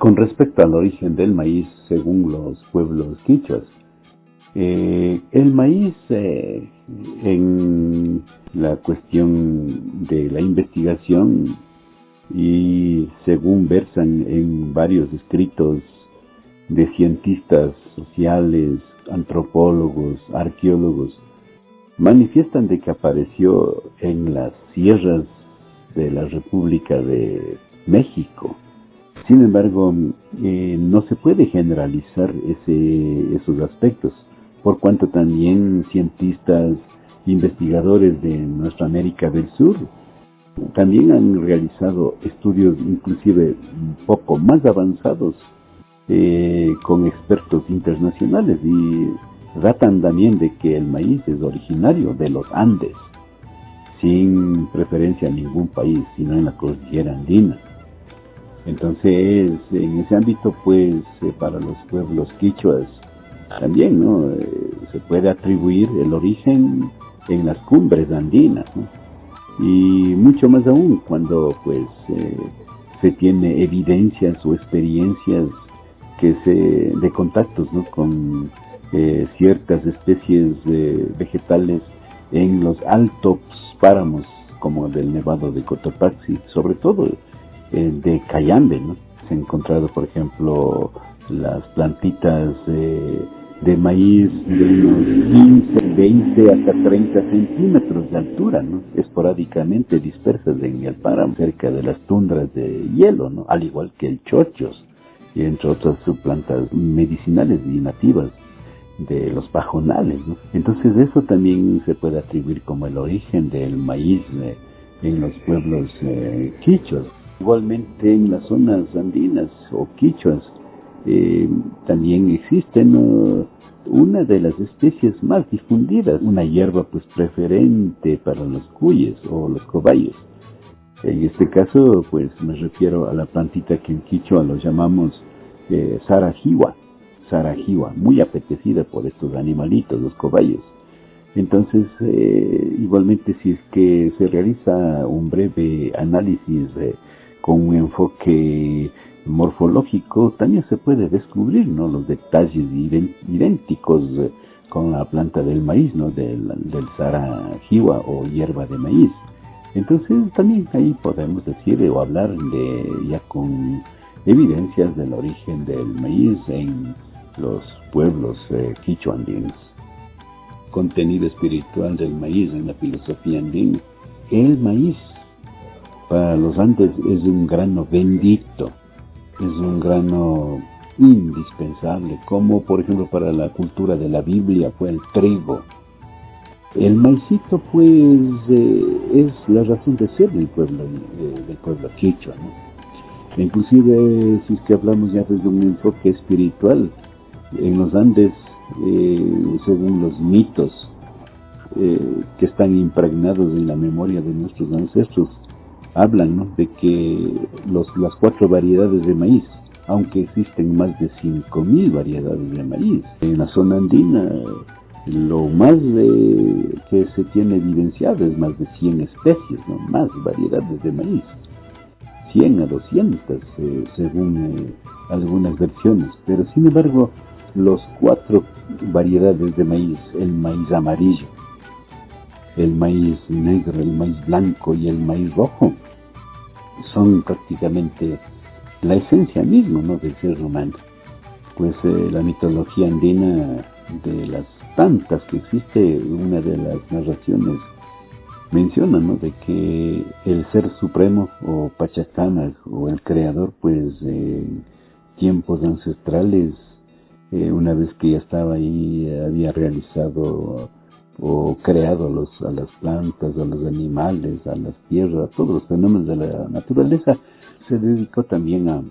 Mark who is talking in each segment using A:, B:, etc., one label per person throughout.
A: Con respecto al origen del maíz, según los pueblos quichuas, el maíz, en la cuestión de la investigación y según versan en varios escritos de cientistas sociales, antropólogos, arqueólogos, manifiestan de que apareció en las sierras de la República de México. Sin embargo, no se puede generalizar esos aspectos, por cuanto también cientistas, investigadores de nuestra América del Sur, también han realizado estudios inclusive un poco más avanzados con expertos internacionales y datan también de que el maíz es originario de los Andes, sin preferencia a ningún país, sino en la cordillera andina. Entonces, en ese ámbito, pues, para los pueblos quichuas también, ¿no? Se puede atribuir el origen en las cumbres andinas, ¿no? Y mucho más aún cuando, pues, se tiene evidencias o experiencias de contactos, ¿no? Con ciertas especies vegetales en los altos páramos, como del Nevado de Cotopaxi, sobre todo de Cayambe, ¿no? Se han encontrado, por ejemplo, las plantitas de maíz de unos 15, 20 hasta 30 centímetros de altura, ¿no? Esporádicamente dispersas en el páramo, cerca de las tundras de hielo, ¿no? Al igual que el chochos, y entre otras plantas medicinales y nativas de los pajonales, ¿no? Entonces eso también se puede atribuir como el origen del maíz en los pueblos quichuas. Igualmente en las zonas andinas o quichuas también existen una de las especies más difundidas, una hierba pues preferente para los cuyes o los cobayos. En este caso pues me refiero a la plantita que en quichua lo llamamos sarajiwa, muy apetecida por estos animalitos, los cobayos. Entonces, igualmente si es que se realiza un breve análisis con un enfoque morfológico, también se puede descubrir, ¿no?, los detalles idénticos con la planta del maíz, ¿no?, del sarajiwa o hierba de maíz. Entonces también ahí podemos decir o hablar ya con evidencias del origen del maíz en los pueblos quichuandinos. Contenido espiritual del maíz en la filosofía andina. El maíz para los Andes es un grano bendito, es un grano indispensable, como por ejemplo para la cultura de la Biblia fue el trigo. El maicito pues es la razón de ser del pueblo quichua, ¿no? Inclusive si es que hablamos ya desde un enfoque espiritual, en los Andes, según los mitos que están impregnados en la memoria de nuestros ancestros, hablan, ¿no?, de que las 4 variedades de maíz, aunque existen más de 5.000 variedades de maíz, en la zona andina lo más que se tiene evidenciado es más de 100 especies, ¿no?, más variedades de maíz, 100 a 200 según algunas versiones. Pero sin embargo, los 4 variedades de maíz, el maíz amarillo, el maíz negro, el maíz blanco y el maíz rojo, son prácticamente la esencia misma, ¿no?, del ser humano. Pues la mitología andina, de las tantas que existe, una de las narraciones menciona, ¿no?, de que el ser supremo o Pachacamac o el creador, pues en tiempos ancestrales, una vez que ya estaba ahí, había realizado o creado a las plantas, a los animales, a las tierras, a todos los fenómenos de la naturaleza, se dedicó también a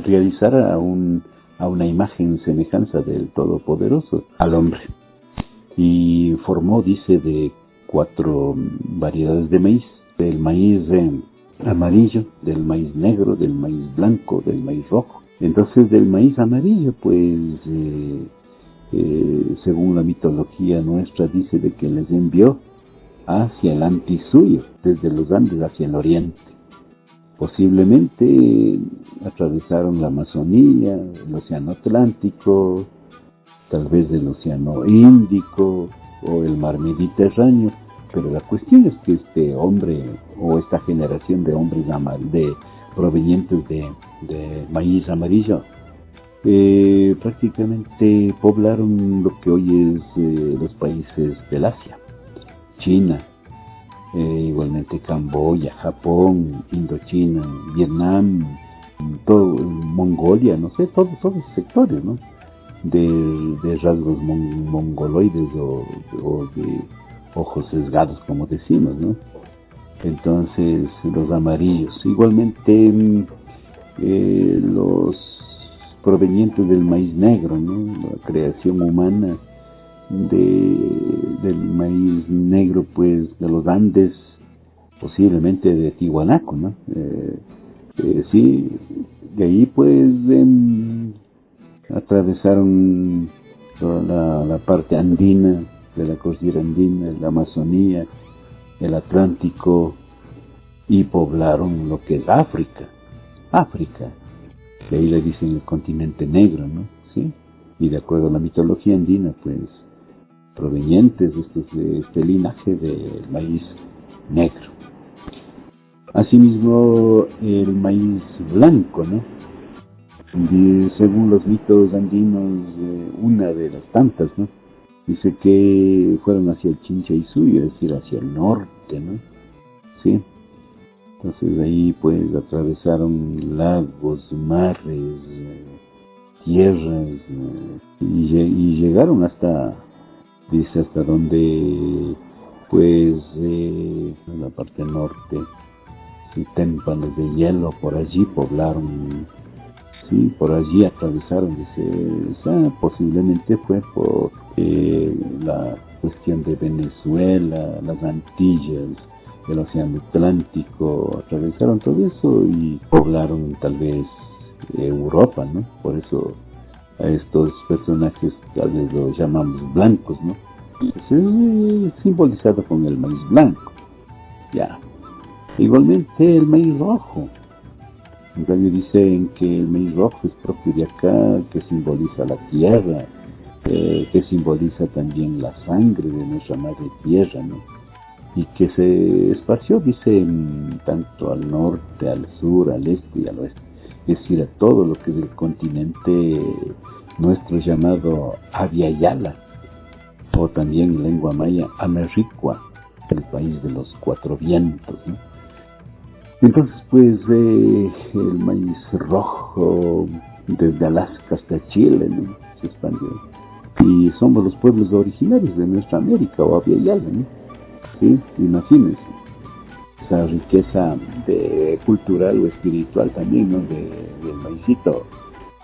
A: realizar a una imagen semejanza del Todopoderoso, al hombre. Y formó, dice, de 4 variedades de maíz: del maíz amarillo, del maíz negro, del maíz blanco, del maíz rojo. Entonces, del maíz amarillo, pues, según la mitología nuestra, dice de que les envió hacia el antisuyo, desde los Andes hacia el oriente. Posiblemente atravesaron la Amazonía, el Océano Atlántico, tal vez el Océano Índico o el Mar Mediterráneo, pero la cuestión es que este hombre o esta generación de hombres provenientes de maíz amarillo prácticamente poblaron lo que hoy es los países del Asia, China, igualmente Camboya, Japón, Indochina, Vietnam, Mongolia, no sé, todos esos sectores, ¿no? De rasgos mongoloides o de ojos sesgados, como decimos, ¿no? Entonces, los amarillos. Igualmente, los provenientes del maíz negro, ¿no? La creación humana del maíz negro, pues, de los Andes, posiblemente de Tiwanaku, ¿no? Sí, de ahí, pues, atravesaron toda la parte andina, de la cordillera andina, la Amazonía, el Atlántico, y poblaron lo que es África, que ahí le dicen el continente negro, ¿no? ¿Sí? Y de acuerdo a la mitología andina, pues, provenientes de este linaje del maíz negro. Asimismo, el maíz blanco, ¿no? Y según los mitos andinos, una de las tantas, ¿no? Dice que fueron hacia el Chincha y Suyo, es decir, hacia el norte, ¿no? ¿Sí? Entonces ahí pues atravesaron lagos, mares, tierras, y llegaron hasta, dice, hasta donde pues la parte norte, ¿sí? Témpanos de hielo, por allí poblaron. Sí, por allí atravesaron, dice, posiblemente fue por la cuestión de Venezuela, las Antillas, el Océano Atlántico, atravesaron todo eso y poblaron tal vez Europa, ¿no? Por eso a estos personajes tal vez los llamamos blancos, ¿no? Es simbolizado con el maíz blanco, ya. Igualmente el maíz rojo. En cambio dicen que el maíz rojo es propio de acá, que simboliza la tierra, que simboliza también la sangre de nuestra madre tierra, ¿no? Y que se esparció, dicen, tanto al norte, al sur, al este y al oeste, es decir, a todo lo que es el continente nuestro llamado Aviala, o también en lengua maya Amerricua, el país de los cuatro vientos, ¿no? Entonces, pues, el maíz rojo, desde Alaska hasta Chile, ¿no? Se expandió. Y somos los pueblos originarios de nuestra América, o Aviala, ¿no? Sí, imagínense. Esa riqueza cultural o espiritual también, ¿no? Del maicito,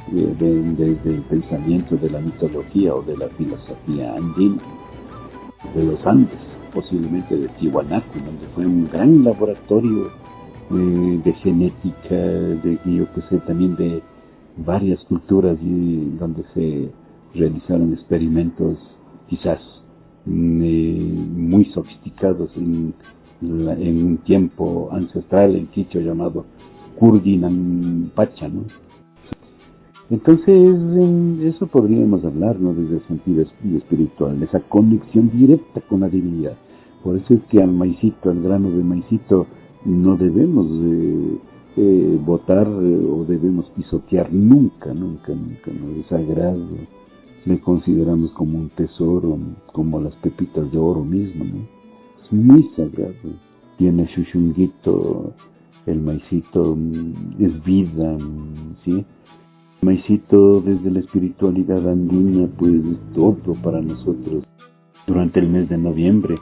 A: del pensamiento, de la mitología o de la filosofía andina, de los Andes, posiblemente de Tiwanaku, donde fue un gran laboratorio de genética, yo que sé, también de varias culturas, y donde se realizaron experimentos quizás muy sofisticados en un tiempo ancestral en quichua llamado Kurdinampacha, ¿no? Entonces, eso podríamos hablar, ¿no? Desde el sentido espiritual, esa conexión directa con la divinidad. Por eso es que al maicito, al grano de maicito, no debemos botar o debemos pisotear nunca, ¿no? Es sagrado. Le consideramos como un tesoro, como las pepitas de oro mismo, ¿no? Es muy sagrado. Tiene shushunguito, el maicito es vida, ¿sí? El maicito desde la espiritualidad andina, pues es todo para nosotros. Durante el mes de noviembre,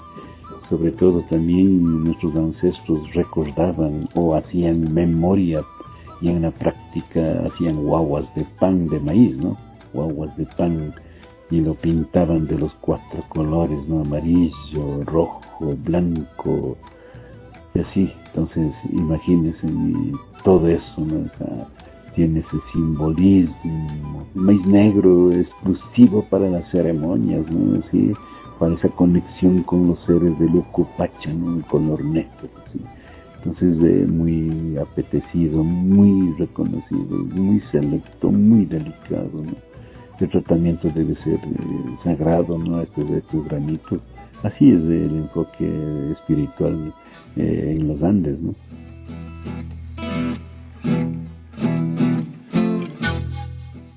A: sobre todo también nuestros ancestros recordaban o hacían memoria y en la práctica hacían guaguas de pan de maíz, ¿no? Guaguas de pan, y lo pintaban de los cuatro colores, ¿no? Amarillo, rojo, blanco, y así. Entonces imagínense todo eso, ¿no? O sea, tiene ese simbolismo. El maíz negro es exclusivo para las ceremonias, ¿no? Sí, para esa conexión con los seres del Ucupacha, ¿no? El color negro, ¿sí? es muy apetecido, muy reconocido, muy selecto, muy delicado, ¿no? El tratamiento debe ser sagrado, ¿no? Estos granitos. Así es el enfoque espiritual en los Andes, ¿no?